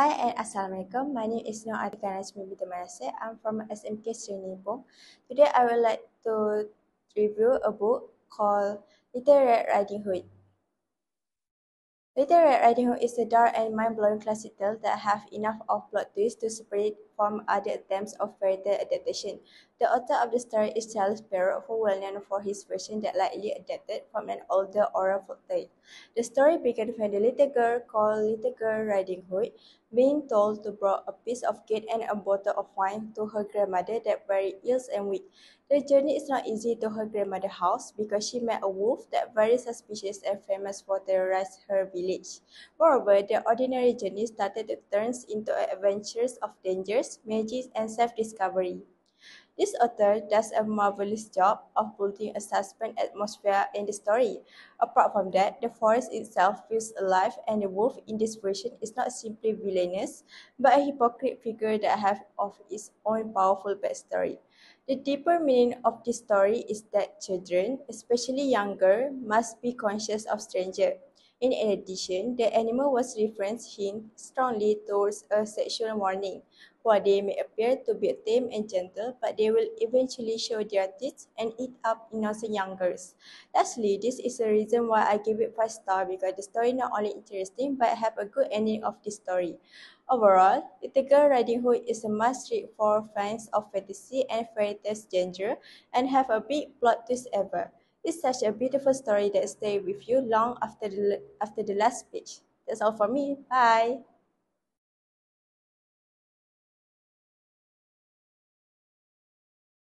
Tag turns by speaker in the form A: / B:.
A: Hi and Assalamualaikum. My name is Nur Atika Najmi binti Manaseh. I'm from SMK Sri Nippon. Today I would like to review a book called Little Red Riding Hood. Little Red Riding Hood is a dark and mind-blowing classic tale that have enough of plot twists to separate from other attempts of fairy tale adaptation. The author of the story is Charles Perrault, who well known for his version that likely adapted from an older oral folktale. The story began when the little girl called Little Girl Riding Hood being told to bring a piece of cake and a bottle of wine to her grandmother that very ill and weak. The journey is not easy to her grandmother's house because she met a wolf that very suspicious and famous for terrorizing her village. Moreover, the ordinary journey started to turn into adventures of dangers, magic, and self-discovery. This author does a marvelous job of building a suspense atmosphere in the story. Apart from that, the forest itself feels alive, and the wolf in this version is not simply villainous, but a hypocrite figure that has of its own powerful backstory. The deeper meaning of this story is that children, especially younger, must be conscious of stranger. In addition, the animal was referenced hint strongly towards a sexual warning. While they may appear to be tame and gentle, but they will eventually show their teeth and eat up innocent young girls. Lastly, this is the reason why I give it 5 stars because the story not only interesting but have a good ending of the story. Overall, Little Girl Riding Hood is a must-read for fans of fantasy and fairy tale genre and have a big plot twist ever. It's such a beautiful story that stays with you long after the last page. That's all for me. Bye.